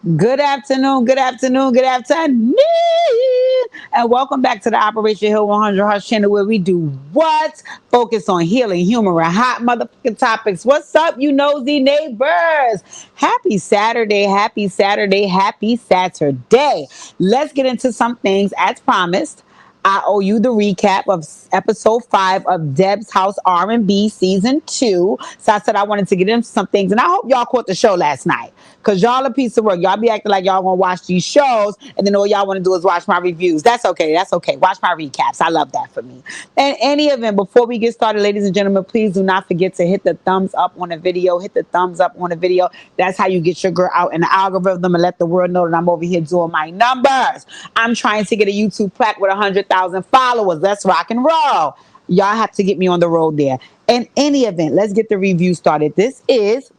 Good afternoon, good afternoon, good afternoon. And welcome back to the Operation Hill 100 Hearts channel where we do what? Focus on healing, humor, and hot motherfucking topics. What's up, you nosy neighbors? Happy Saturday, happy Saturday, happy Saturday. Let's get into some things as promised. I owe you the recap of episode 5 of Deb's House R&B season 2. So I said I wanted to get into some things, and I hope y'all caught the show last night. Cause y'all a piece of work. Y'all be acting like y'all want to watch these shows, and then all y'all want to do is watch my reviews. That's okay. That's okay. Watch my recaps. I love that for me. In any event, before we get started, ladies and gentlemen, please do not forget to hit the thumbs up on the video. Hit the thumbs up on the video. That's how you get your girl out in the algorithm and let the world know that I'm over here doing my numbers. I'm trying to get a YouTube plaque with 100,000 followers. Let's rock and roll. Y'all have to get me on the road there. In any event, let's get the review started. This is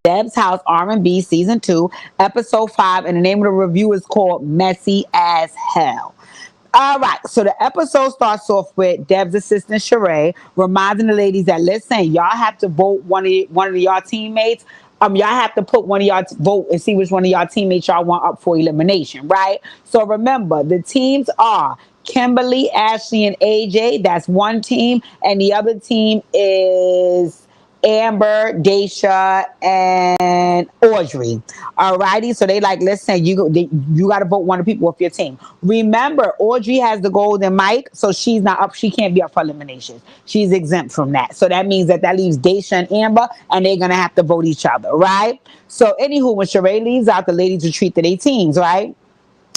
Deb's House R&B season 2, episode 5, and the name of the review is called Messy as Hell. All right, so the episode starts off with Deb's assistant Sheree reminding the ladies that listen, y'all have to vote one of y'all teammates. Y'all have to put one of y'all vote and see which one of y'all teammates y'all want up for elimination, right? So remember, the teams are Kimberly, Ashley, and AJ. That's one team, and the other team is Amber, Daisha, and Audrey. Alrighty, so they like, listen, you got to vote one of the people off your team. Remember, Audrey has the golden mic, so she's not up. She can't be up for eliminations. She's exempt from that. So that means that leaves Daisha and Amber, and they're gonna have to vote each other, right? So anywho, when Sheree leaves out, the ladies retreat to their teams, right?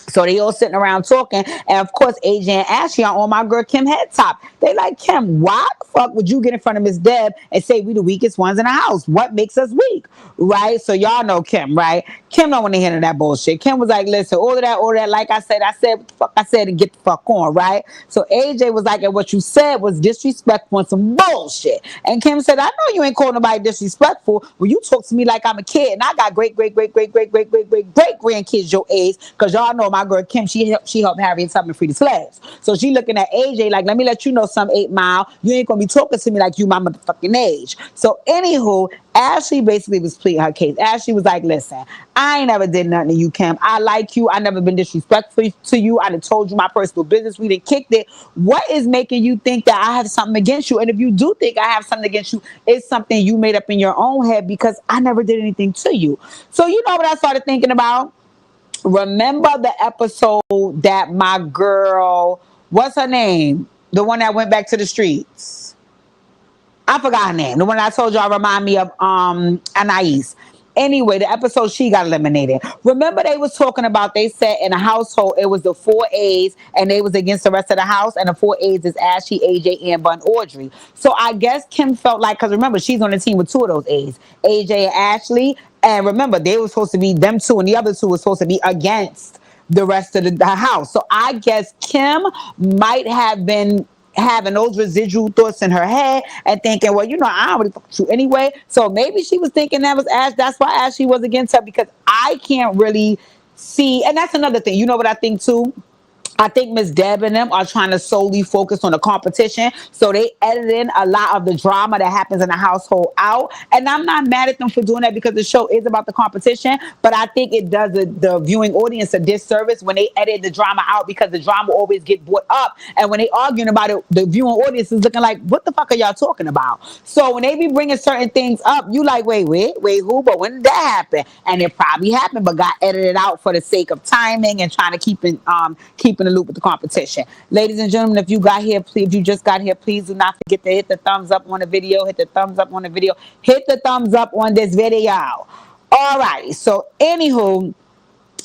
So they all sitting around talking, and of course AJ and Ashley are on my girl Kim head top. They like, Kim, why the fuck would you get in front of Miss Deb and say we the weakest ones in the house? What makes us weak, right? So y'all know Kim, right? Kim don't want to hear that bullshit. Kim was like, listen, all of that. Like I said what the fuck I said and get the fuck on, right? So AJ was like, and what you said was disrespectful and some bullshit. And Kim said, I know you ain't calling nobody disrespectful when you talk to me like I'm a kid, and I got great grandkids your age, because y'all know my girl Kim, she helped Harriet Tubman free the slaves. So she looking at AJ like, let me let you know some 8 Mile. You ain't gonna be talking to me like you my motherfucking age. So anywho, Ashley basically was pleading her case. Ashley was like, listen, I ain't never did nothing to you, Kim. I like you. I never been disrespectful to you. I done told you my personal business. We done kicked it. What is making you think that I have something against you? And if you do think I have something against you, it's something you made up in your own head, because I never did anything to you. So you know what I started thinking about? Remember the episode that my girl, what's her name? The one that went back to the streets. I forgot her name. The one I told y'all remind me of Anais. Anyway, the episode she got eliminated. Remember they was talking about, they said in a household it was the 4 A's and they was against the rest of the house, and the 4 A's is Ashley, AJ, Amber, and Audrey. So I guess Kim felt like, because remember she's on the team with 2 of those A's, AJ and Ashley, and remember they were supposed to be them 2 and the other 2 were supposed to be against the rest of the house. So I guess Kim might have been having those residual thoughts in her head and thinking, well, I don't really fuck with you anyway. So maybe she was thinking that was Ash. That's why Ashley was against her, because I can't really see. And that's another thing. You know what I think too? I think Miss Deb and them are trying to solely focus on the competition. So they edit in a lot of the drama that happens in the household out. And I'm not mad at them for doing that, because the show is about the competition. But I think it does the viewing audience a disservice when they edit the drama out, because the drama always get brought up. And when they arguing about it, the viewing audience is looking like, what the fuck are y'all talking about? So when they be bringing certain things up, you like, wait, who? But when did that happen? And it probably happened, but got edited out for the sake of timing and trying to keeping the loop with the competition. Ladies and gentlemen, if you just got here, please do not forget to hit the thumbs up on the video. Hit the thumbs up on the video. Hit the thumbs up on this video. All right. So anywho,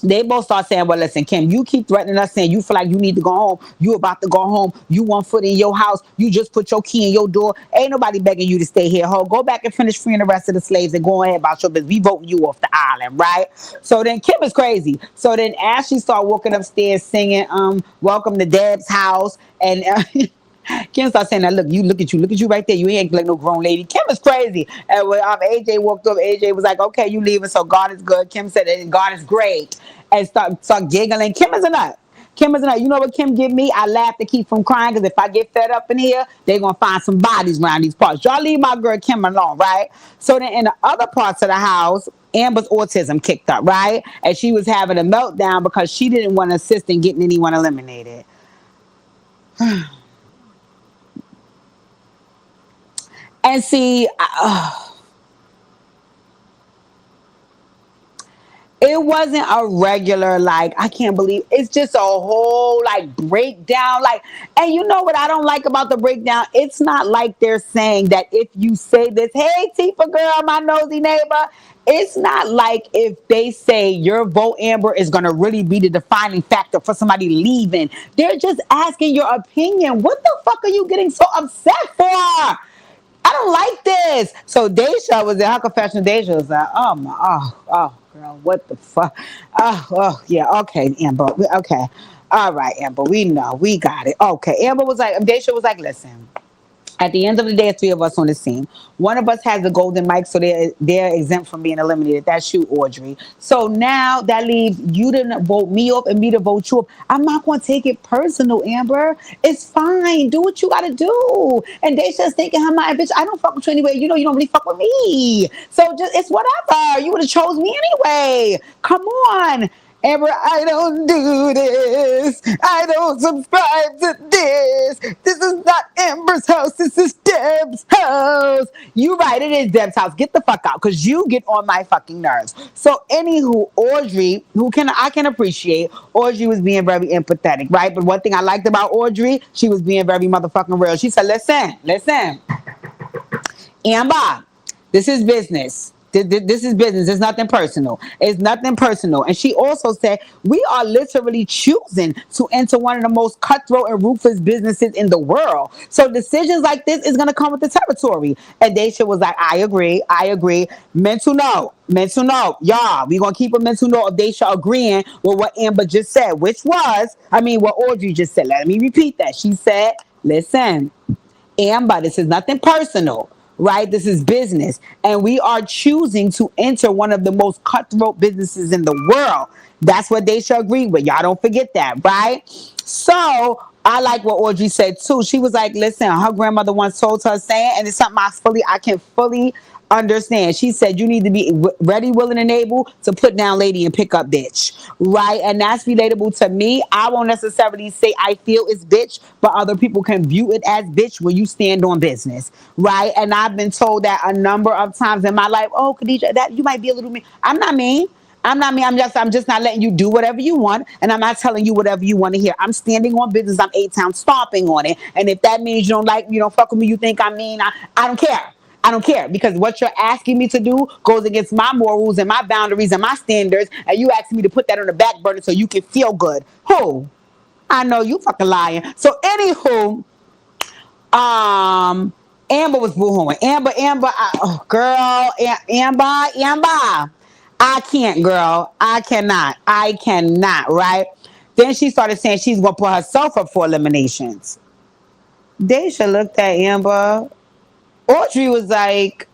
they both start saying, well, listen, Kim, you keep threatening us, saying you feel like you need to go home. You about to go home. You 1 foot in your house. You just put your key in your door. Ain't nobody begging you to stay here, ho. Go back and finish freeing the rest of the slaves and go ahead about your business. We voting you off the island, right? So then Kim is crazy. So then Ashley start walking upstairs singing, welcome to Deb's house. And Kim starts saying, now look at you right there. You ain't like no grown lady. Kim is crazy. And when AJ walked up, AJ was like, okay, you leaving, so God is good. Kim said, and God is great. And start giggling. Kim is a nut. Kim is not. You know what Kim give me? I laugh to keep from crying because if I get fed up in here, they gonna find some bodies around these parts. Y'all leave my girl Kim alone, right? So then in the other parts of the house, Amber's autism kicked up, right? And she was having a meltdown because she didn't want to assist in getting anyone eliminated. And see, it wasn't a regular, like, I can't believe it's just a whole like breakdown. Like, and you know what I don't like about the breakdown? It's not like they're saying that if you say this, hey Tifa girl, my nosy neighbor, it's not like if they say your vote, Amber, is gonna really be the defining factor for somebody leaving. They're just asking your opinion. What the fuck are you getting so upset for? I don't like this. So Deja was in her confession. Deja was like, oh my, oh, girl, what the fuck? Yeah, okay, Amber, okay. All right, Amber, we know, we got it. Okay, Amber was like, Deja was like, listen, at the end of the day, three of us on the team. One of us has the golden mic, so they're exempt from being eliminated. That's you, Audrey. So now that leaves you to vote me up and me to vote you up. I'm not going to take it personal, Amber. It's fine. Do what you got to do. And they just thinking, I'm not, bitch, I don't fuck with you anyway. You know you don't really fuck with me. So just it's whatever. You would have chose me anyway. Come on. Amber, I don't do this. I don't subscribe to this. This is not Amber's house. This is Deb's house. You right, it is Deb's house. Get the fuck out, because you get on my fucking nerves. So, anywho, Audrey, I can appreciate, Audrey was being very empathetic, right? But one thing I liked about Audrey, she was being very motherfucking real. She said, listen, Amber, this is business. This is business. It's nothing personal. It's nothing personal. And she also said, we are literally choosing to enter one of the most cutthroat and ruthless businesses in the world. So decisions like this is going to come with the territory. And Daisha was like, I agree. Mental note. Y'all, we're going to keep a mental note of Daisha agreeing with what Amber just said, what Audrey just said. Let me repeat that. She said, listen, Amber, this is nothing personal, right? This is business. And we are choosing to enter one of the most cutthroat businesses in the world. That's what they should agree with. Y'all don't forget that, right? So I like what Audrey said too. She was like, listen, her grandmother once told her saying, and it's something I can fully understand. She said you need to be ready, willing, and able to put down lady and pick up bitch, right? And that's relatable to me. I won't necessarily say I feel it's bitch, but other people can view it as bitch when you stand on business, right? And I've been told that a number of times in my life. Oh, Khadijah, that you might be a little mean. I'm not mean. I'm just not letting you do whatever you want, and I'm not telling you whatever you want to hear. I'm standing on business. I'm 8 times stomping on it. And if that means you don't fuck with me, you think I'm mean, I don't care. I don't care, because what you're asking me to do goes against my morals and my boundaries and my standards, and you asking me to put that on the back burner so you can feel good. Who? I know you fucking lying. So anywho, Amber was boohooing. Amber, Amber. I can't, girl. I cannot, right? Then she started saying she's gonna put herself up for eliminations. Deja looked at Amber. Audrey was like,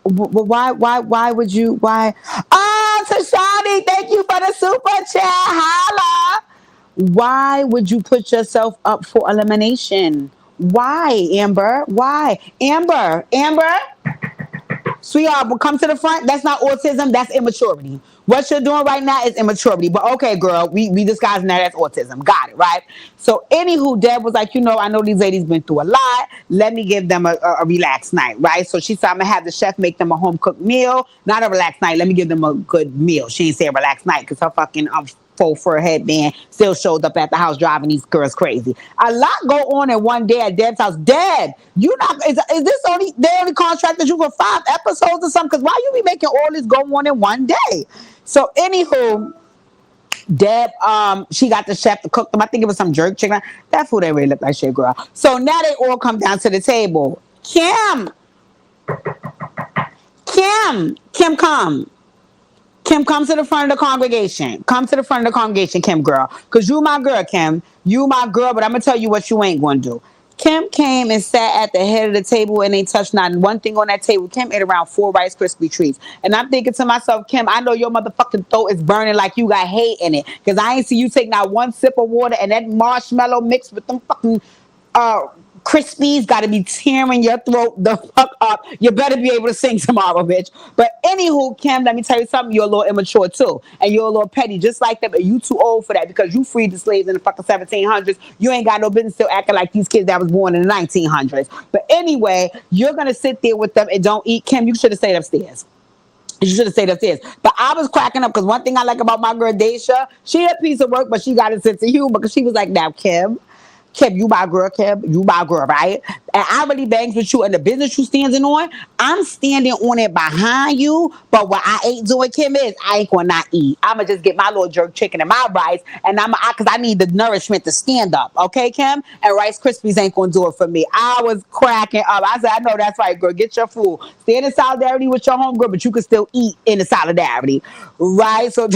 why would you, why? Oh, Tashani, thank you for the super chat. Holla. Why would you put yourself up for elimination? Why, Amber? Why? Amber? Sweetheart, but come to the front. That's not autism. That's immaturity. What you're doing right now is immaturity. But okay, girl, we disguising that as autism. Got it, right? So, anywho, Deb was like, I know these ladies been through a lot. Let me give them a relaxed night, right? So she said, I'm going to have the chef make them a home-cooked meal. Not a relaxed night. Let me give them a good meal. She didn't say a relaxed night because her fucking faux fur headband still showed up at the house driving these girls crazy. A lot go on in one day at Deb's house. Deb, you not is this they only contracted you for 5 episodes or something? Because why you be making all this go on in one day? So anywho, Deb, she got the chef to cook them. I think it was some jerk chicken. That food ain't really look like shit, girl. So now they all come down to the table. Kim, come. Kim, come to the front of the congregation. Come to the front of the congregation, Kim, girl. Because you my girl, Kim. You my girl, but I'm going to tell you what you ain't going to do. Kim came and sat at the head of the table and ain't touched not one thing on that table. Kim ate around 4 Rice Krispie treats. And I'm thinking to myself, Kim, I know your motherfucking throat is burning like you got hate in it. Because I ain't see you take not one sip of water, and that marshmallow mixed with them fucking uh Crispies got to be tearing your throat the fuck up. You better be able to sing tomorrow, bitch. But anywho, Kim, let me tell you something. You're a little immature too, and you're a little petty, just like them. But you too old for that because you freed the slaves in the fucking 1700s. You ain't got no business still acting like these kids that was born in the 1900s. But anyway, you're gonna sit there with them and don't eat. Kim, you should have stayed upstairs. You should have stayed upstairs. But I was cracking up because one thing I like about my girl Daisha, she a piece of work, but she got a sense of humor because she was like, now, Kim, you my girl, Kim, you my girl, right? And I really bangs with you, and the business you standing on, I'm standing on it behind you. But what I ain't doing, Kim, is I ain't gonna not eat. I'ma just get my little jerk chicken and my rice, and cause I need the nourishment to stand up, okay, Kim? And Rice Krispies ain't gonna do it for me. I was cracking up. I said, I know that's right, girl. Get your food. Stand in solidarity with your homegirl, but you can still eat in the solidarity, right? So.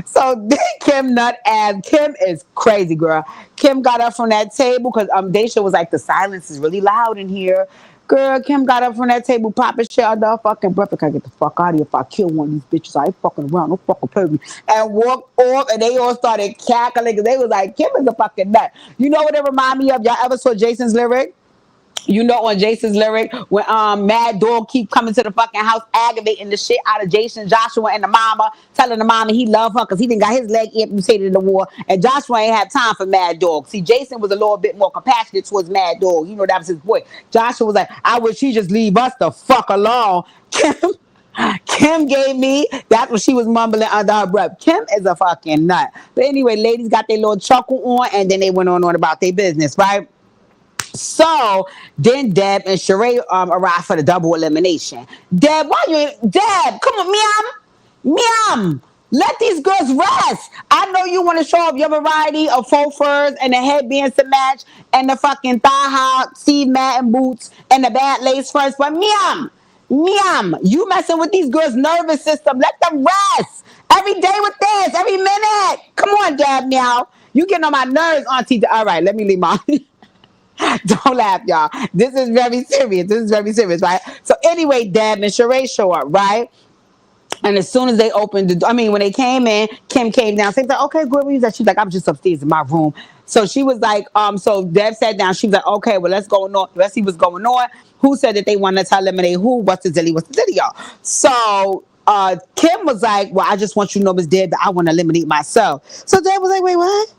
So Kim nut ass. Kim is crazy, girl. Kim got up from that table because Daisha was like, the silence is really loud in here. Girl, Kim got up from that table, popping shit under her fucking breath. I gotta get the fuck out of here if I kill one of these bitches. I ain't fucking around, no fucking play with me. And walked off, and they all started cackling because they was like, Kim is a fucking nut. You know what it remind me of? Y'all ever saw Jason's lyric? You know, on Jason's lyric, when Mad Dog keep coming to the fucking house, aggravating the shit out of Jason, Joshua, and the mama, telling the mama he love her because he didn't got his leg amputated in the war, and Joshua ain't had time for Mad Dog. See, Jason was a little bit more compassionate towards Mad Dog. You know, that was his boy. Joshua was like, I wish he just leave us the fuck alone. Kim gave me, that's what she was mumbling under her breath. Kim is a fucking nut. But anyway, ladies got their little chuckle on, and then they went on about their business, right? So then Deb and Sheree arrived for the double elimination. Deb, why you ain't? Deb, come on, Miam. Let these girls rest. I know you want to show off your variety of faux furs and the headbands to match and the fucking thigh-high Steve Madden boots and the bad lace furs, but Miam, you messing with these girls' nervous system. Let them rest. Every day with this, every minute. Come on, Deb, now. You getting on my nerves, Auntie. All right, let me leave my... Don't laugh, y'all. This is very serious, right? So anyway, Deb and Sheree show up, right? And as soon as they opened the door, I mean, when they came in, Kim came down. She's like, okay, good, where you at? She's like, I'm just upstairs in my room. So she was like, so Deb sat down. She was like, okay, well, let's go on. Let's see what's going on. Who said that they wanted to eliminate who? What's the dilly, y'all? So Kim was like, well, I just want you to know, Miss Deb, that I want to eliminate myself. So Deb was like, wait, what?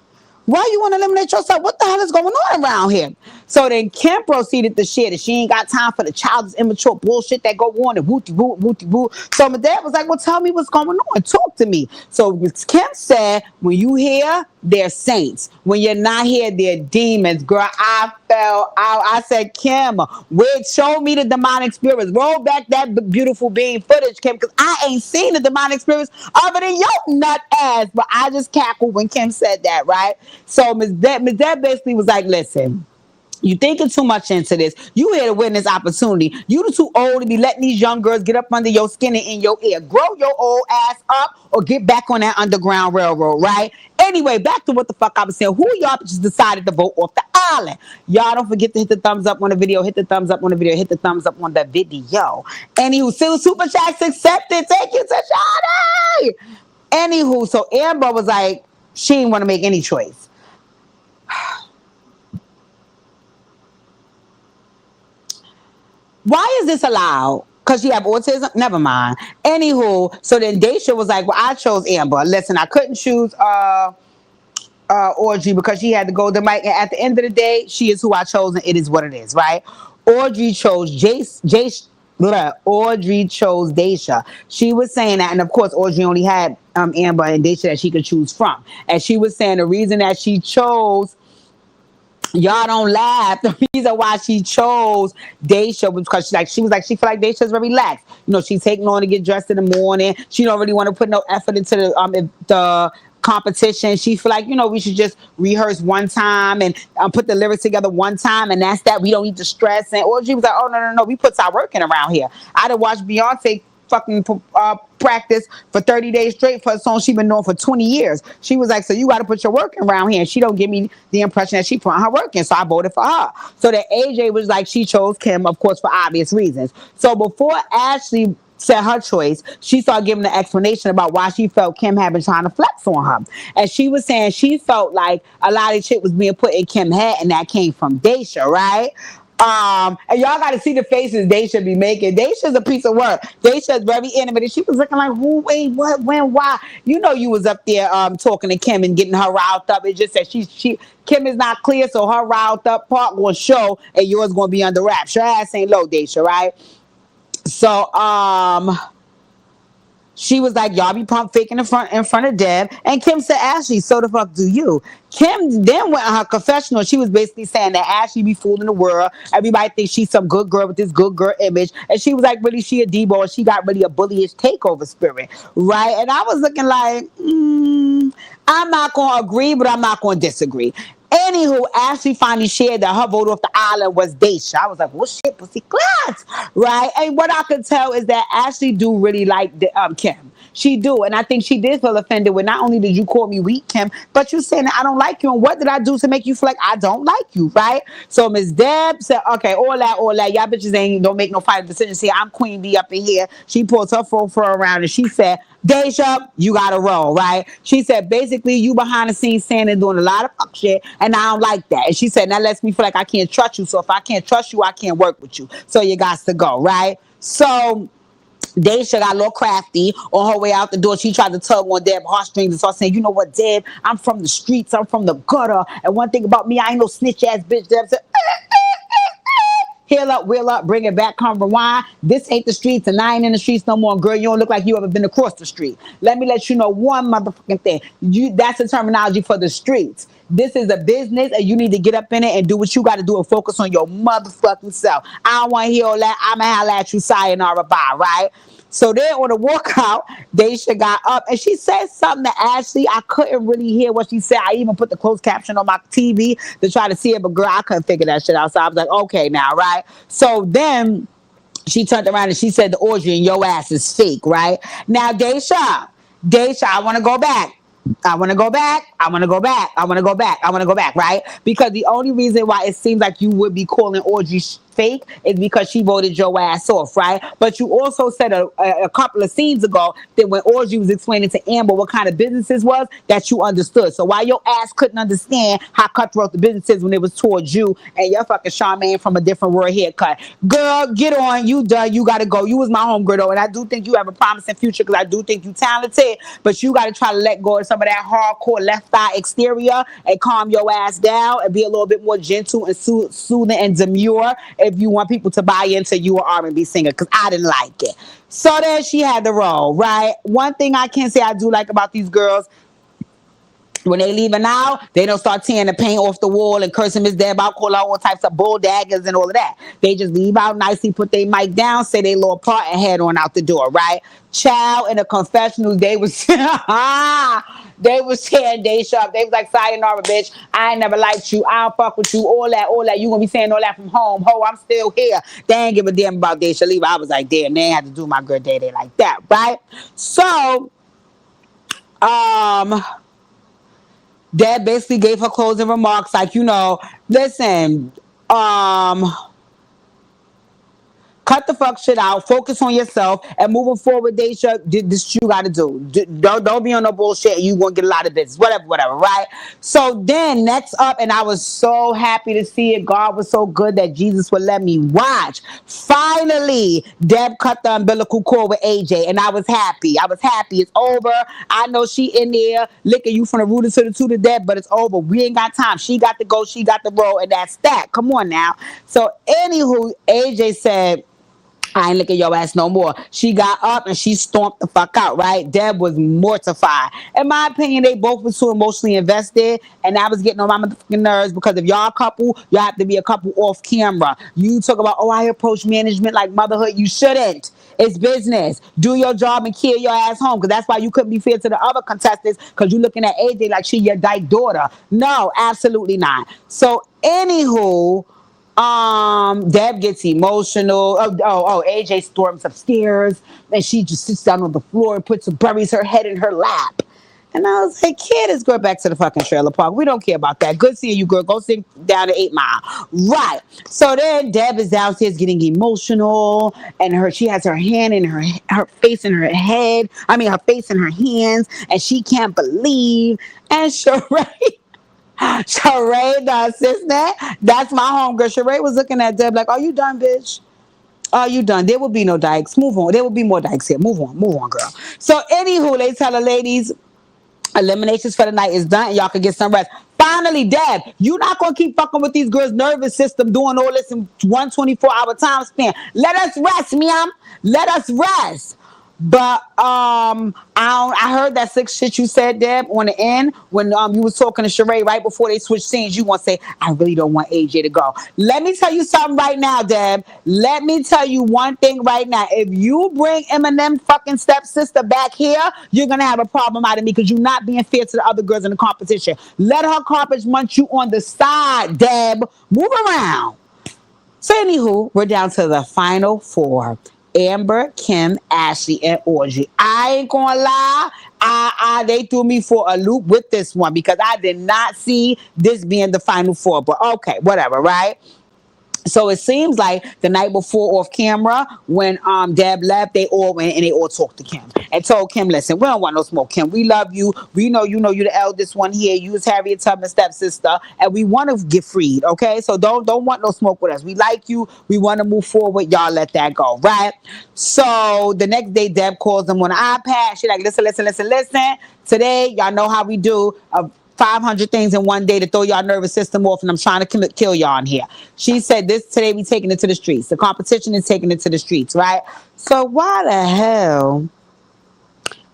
Why you want to eliminate yourself? What the hell is going on around here? So then Kim proceeded to share that she ain't got time for the childish, immature bullshit that go on and wooty woo. So my dad was like, well, tell me what's going on. Talk to me. So Kim said, when you here, they're saints. When you're not here, they're demons. Girl, I fell out. I said, Kim, show me the demonic spirits. Roll back that beautiful being footage, Kim, because I ain't seen the demonic spirits other than your nut ass. But I just cackled when Kim said that, right? So Ms. Deb basically was like, listen, you thinking too much into this. You here to win this opportunity. You too old to be letting these young girls get up under your skin and in your ear. Grow your old ass up or get back on that Underground Railroad, right? Anyway, back to what the fuck I was saying. Who y'all just decided to vote off the island? Y'all don't forget to hit the thumbs up on the video. Hit the thumbs up on the video. Hit the thumbs up on the video. Anywho, still super chats accepted. Thank you to Shawty. Anywho, so Amber was like, she didn't want to make any choice. Why is this allowed? Because you have autism? Never mind. Anywho, so then Daisha was like, well, I chose Amber. Listen, I couldn't choose Audrey because she had to go to Mike. And at the end of the day, she is who I chose, and it is what it is, right? Audrey chose Audrey chose Daisha. She was saying that, and of course, Audrey only had Amber and Daisha that she could choose from. And she was saying the reason that she chose, y'all don't laugh, the reason why she chose Daisha was because she feel like Daisha's very relaxed. You know, she's taking on to get dressed in the morning. She don't really want to put no effort into the competition. She feel like, you know, we should just rehearse one time and put the lyrics together one time, and that's that. We don't need to stress. And Audrey was like, oh, no, we put our work in around here. I done watched Beyonce fucking practice for 30 days straight for a song she been doing for 20 years. She was like, so you got to put your work in around here. And she don't give me the impression that she put her work in. So I voted for her. So that AJ was like, she chose Kim, of course, for obvious reasons. So before Ashley said her choice, she started giving an explanation about why she felt Kim had been trying to flex on her. And she was saying she felt like a lot of shit was being put in Kim's head, and that came from Daisha, right? And y'all got to see the faces Daisha be making. Daisha's a piece of work. Daisha's very intimate. And she was looking like, who, wait, what, when, why? You know, you was up there talking to Kim and getting her riled up. It just said Kim is not clear, so her riled up part will show, and yours gonna be under wraps. Your ass ain't low, Daisha, right? So she was like, y'all be pump faking in front of Deb. And Kim said, Ashley, so the fuck do you? Kim then went on her confessional. She was basically saying that Ashley be fooling the world. Everybody thinks she's some good girl with this good girl image. And she was like, really, she a Debo, and she got really a bullyish takeover spirit, right? And I was looking like, I'm not going to agree, but I'm not going to disagree. Anywho, Ashley finally shared that her vote off the island was Daisha. I was like, well, shit, pussy class, right? And what I could tell is that Ashley do really like Kim. She do. And I think she did feel offended when not only did you call me weak, Kim, but you saying that I don't like you. And what did I do to make you feel like I don't like you, right? So Miss Deb said, okay, all that. Y'all bitches don't make no final decisions here. I'm Queen B up in here. She pulls her fur around and she said, Deja, you gotta roll, right? She said, basically, you behind the scenes saying and doing a lot of fuck shit, and I don't like that. And she said, that lets me feel like I can't trust you. So if I can't trust you, I can't work with you. So you got to go, right? So Daisha got a little crafty on her way out the door. She tried to tug on Deb's heartstrings and start saying, you know what, Deb, I'm from the streets. I'm from the gutter. And one thing about me, I ain't no snitch ass bitch. Deb said, heal up, wheel up, bring it back, come rewind. This ain't the streets, and I ain't in the streets no more. Girl, you don't look like you ever been across the street. Let me let you know one motherfucking thing. That's the terminology for the streets. This is a business, and you need to get up in it and do what you got to do and focus on your motherfucking self. I don't want to hear all that. I'm going to holler at you, sayonara, bye, right? So then on the walkout, Daisha got up and she said something to Ashley. I couldn't really hear what she said. I even put the closed caption on my TV to try to see it, but girl, I couldn't figure that shit out. So I was like, okay now, right? So then she turned around and she said the orgy in your ass is fake, right? Now, Daisha, I want to go back. I want to go back, right? Because the only reason why it seems like you would be calling orgy fake is because she voted your ass off, right? But you also said a couple of scenes ago that when Orgy was explaining to Amber what kind of businesses was, that you understood. So why your ass couldn't understand how cutthroat the businesses when it was towards you and your fucking Charmaine from a different world haircut. Girl, get on. You done. You got to go. You was my homegirl, though, and I do think you have a promising future because I do think you talented, but you got to try to let go of some of that hardcore left eye exterior and calm your ass down and be a little bit more gentle and soothing and demure if you want people to buy into you an R&B singer, because I didn't like it. So then she had the role, right? One thing I can say I do like about these girls, when they leaving out, they don't start tearing the paint off the wall and cursing Miss Deb out, call out all types of bull daggers and all of that. They just leave out nicely, put their mic down, say their little part, and head on out the door, right? Child in the confessionals, they was they was tearing Daisha up. They was like, sayonara, bitch. I ain't never liked you. I don't fuck with you. All that. You gonna be saying all that from home. Ho, I'm still here. They ain't give a damn about Daisha leave. I was like, damn, they ain't had to do my girl day like that, right? So, Dad basically gave her closing remarks like, listen, cut the fuck shit out, focus on yourself, and moving forward, Daisha, this you gotta do. Don't be on no bullshit, you gonna get a lot of business, whatever, right? So then, next up, and I was so happy to see it, God was so good that Jesus would let me watch. Finally, Deb cut the umbilical cord with AJ, and I was happy. It's over. I know she in there licking you from the rooter to the tutor, Deb, but it's over. We ain't got time. She got to go, she got to roll, and that's that. Come on now. So, anywho, AJ said, I ain't looking at your ass no more. She got up and she stomped the fuck out, right? Deb was mortified. In my opinion, they both were too emotionally invested, and I was getting on my motherfucking nerves because if y'all a couple, y'all have to be a couple off camera. You talk about, I approach management like motherhood. You shouldn't. It's business. Do your job and kill your ass home, because that's why you couldn't be fair to the other contestants, because you looking at AJ like she your dyke daughter. No, absolutely not. So, anywho, Deb gets emotional. AJ storms upstairs and she just sits down on the floor and buries her head in her lap. And I was like, kid, let's go back to the fucking trailer park. We don't care about that. Good seeing you, girl. Go sit down to 8 Mile. Right. So then Deb is downstairs getting emotional, and she has her hand in her face in her head. I mean, her face in her hands, and she can't believe. And Sheree, Sheree, the assistant, that's my homegirl. Sheree was looking at Deb like, "Are you done, bitch? Are you done? There will be no dykes. Move on. There will be more dykes here. Move on, girl." So, anywho, they tell the ladies eliminations for the night is done and y'all can get some rest. Finally, Deb, you not gonna keep fucking with these girls' nervous system doing all this in 124-hour time span. Let us rest, ma'am. Let us rest. But I heard that sick shit you said, Deb, on the end when you was talking to Sheree right before they switched scenes. You want to say, I really don't want AJ to go. Let me tell you something right now, Deb. Let me tell you one thing right now. If you bring Eminem fucking stepsister back here, you're gonna have a problem out of me because you're not being fair to the other girls in the competition. Let her carpet munch you on the side, Deb. Move around. So, anywho, we're down to the final four. Amber, Kim, Ashley, and Audrey. I ain't gonna lie, they threw me for a loop with this one because I did not see this being the final four. But okay, whatever, right? So it seems like the night before off camera, when Deb left, they all went and they all talked to Kim and told Kim, listen, we don't want no smoke, Kim. We love you. We know you the eldest one here. You was Harriet Tubman's stepsister, and we want to get freed. Okay, so don't want no smoke with us. We like you. We want to move forward. Y'all let that go, right? So the next day, Deb calls them on the iPad. She like, listen. Today, y'all know how we do. 500 things in one day to throw y'all nervous system off, and I'm trying to kill y'all in here. She said this today we taking it to the streets. The competition is taking it to the streets, right? So why the hell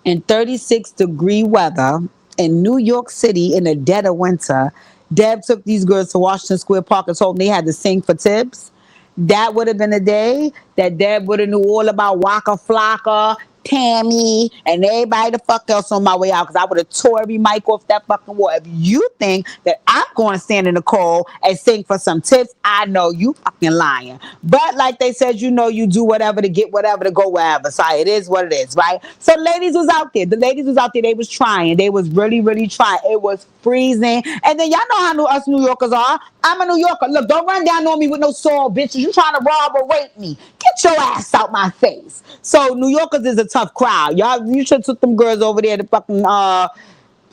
in 36-degree weather in New York City in the dead of winter, Deb took these girls to Washington Square Park and told them they had to sing for tips? That would have been a day that Deb would have knew all about Waka Flocka, Tammy, and everybody the fuck else on my way out, because I would have tore every mic off that fucking wall. If you think that I'm going to stand in the cold and sing for some tips, I know you fucking lying. But like they said, you do whatever to get whatever to go wherever. So it is what it is, right? So the ladies was out there. They was trying. They was really, really trying. It was freezing. And then y'all know how us New Yorkers are. I'm a New Yorker. Look, don't run down on me with no sword, bitches. You trying to rob or rape me. Get your ass out my face. So New Yorkers is a tough crowd. You should took them girls over there to fucking, I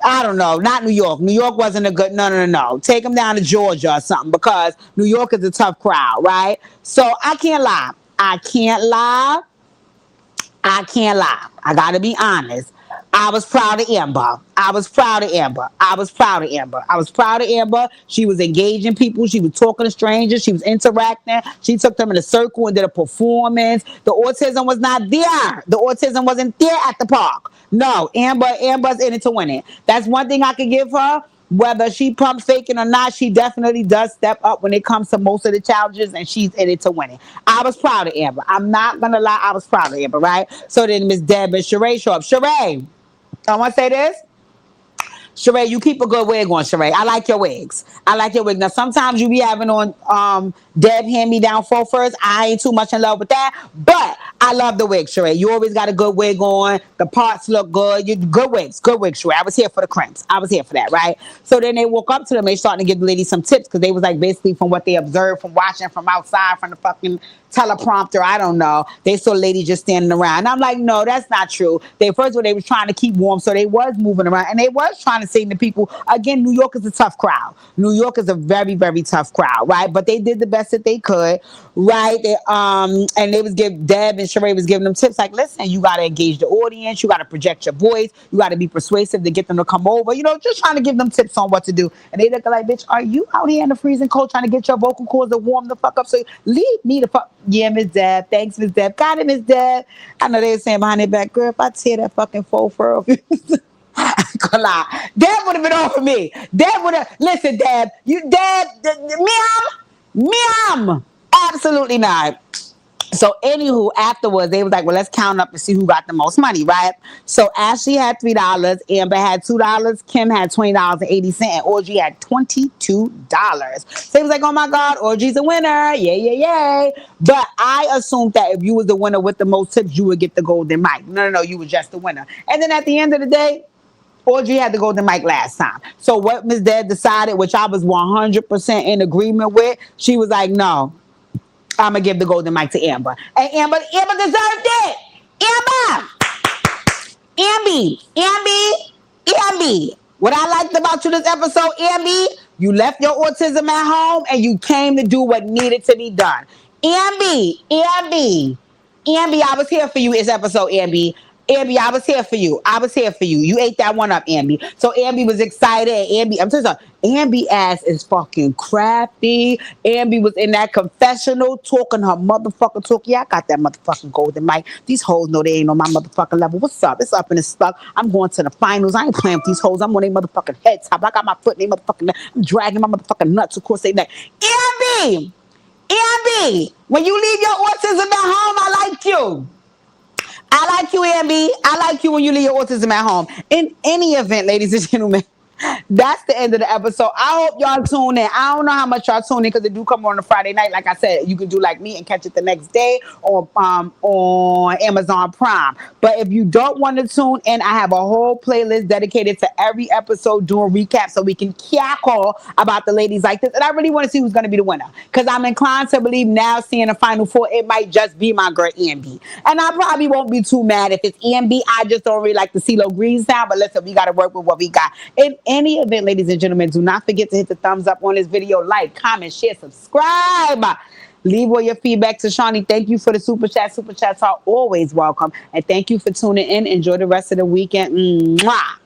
don't know, not New York. New York wasn't a good, no. Take them down to Georgia or something, because New York is a tough crowd, right? So I can't lie. I got to be honest. I was proud of Amber. She was engaging people. She was talking to strangers. She was interacting. She took them in a circle and did a performance. The autism was not there. The autism wasn't there at the park. No, Amber's in it to win it. That's one thing I could give her. Whether she pump faking or not, she definitely does step up when it comes to most of the challenges, and she's in it to win it. I was proud of Amber. I'm not going to lie. I was proud of Amber, right? So then Miss Deb and Sheree show up. Sheree, I want to say this. Sheree, you keep a good wig on, Sheree. I like your wigs. Now, sometimes you be having on Deb hand-me-down faux furs. I ain't too much in love with that, but I love the wig, Sheree. You always got a good wig on. The parts look good. Good wigs, Sheree. I was here for the crimps. I was here for that, right? So then they woke up to them. They starting to give the ladies some tips, because they was like basically from what they observed from watching from outside from the fucking teleprompter. I don't know. They saw ladies just standing around. And I'm like, no, that's not true. First of all, they was trying to keep warm, so they was moving around, and they was trying to say to people, again, New York is a tough crowd. New York is a very, very tough crowd, right? But they did the best that they could, right? And they was Deb and Sheree was giving them tips like, listen, you got to engage the audience. You got to project your voice. You got to be persuasive to get them to come over. Just trying to give them tips on what to do. And they look like, bitch, are you out here in the freezing cold trying to get your vocal cords to warm the fuck up? So leave me the fuck. Yeah, Miss Deb. Thanks, Miss Deb. Got it, Miss Deb. I know they were saying behind their back, girl, if I tear that fucking faux fur off you. Gonna lie. Deb would have been over me. Listen, Deb. Meow. Absolutely not. So anywho, afterwards they was like, well, let's count up and see who got the most money, right? So Ashley had $3, Amber had $2, Kim had $20.80, and Audrey had $22. So he was like, oh my God, Audrey's a winner. Yay, yay, yay. But I assumed that if you was the winner with the most tips, you would get the golden mic. No, you were just the winner. And then at the end of the day, Audrey had the golden mic last time. So what Ms. Dad decided, which I was 100% in agreement with, she was like, no, I'm gonna give the golden mic to Amber. And Amber deserved it. Amber, Amby. What I liked about you this episode, Amby, you left your autism at home and you came to do what needed to be done. Amby, I was here for you this episode, Amby. Amby, I was here for you. You ate that one up, Amby. So Amby was excited. Amby, I'm telling you, Amby ass is fucking crafty. Amby was in that confessional talking her motherfucking talk. Yeah, I got that motherfucking golden mic. These hoes know they ain't on my motherfucking level. What's up? It's up and it's stuck. I'm going to the finals. I ain't playing with these hoes. I'm on their motherfucking head top. I got my foot in their motherfucking neck. I'm dragging my motherfucking nuts across their neck. Amby, when you leave your autism at home, I like you. I like you, Amby. I like you when you leave your autism at home. In any event, ladies and gentlemen, that's the end of the episode. I hope y'all tune in. I don't know how much y'all tune in because they do come on a Friday night. Like I said, you can do like me and catch it the next day on Amazon Prime. But if you don't want to tune in, I have a whole playlist dedicated to every episode doing recaps so we can cackle about the ladies like this. And I really want to see who's going to be the winner because I'm inclined to believe now, seeing the final four, it might just be my girl Amby. And I probably won't be too mad if it's Amby. I just don't really like the CeeLo Green sound. But listen, we got to work with what we got. In any event, ladies and gentlemen, do not forget to hit the thumbs up on this video, like, comment, share, subscribe. Leave all your feedback to Shawnee. Thank you for the super chat. Super chats are always welcome. And thank you for tuning in. Enjoy the rest of the weekend. Mwah.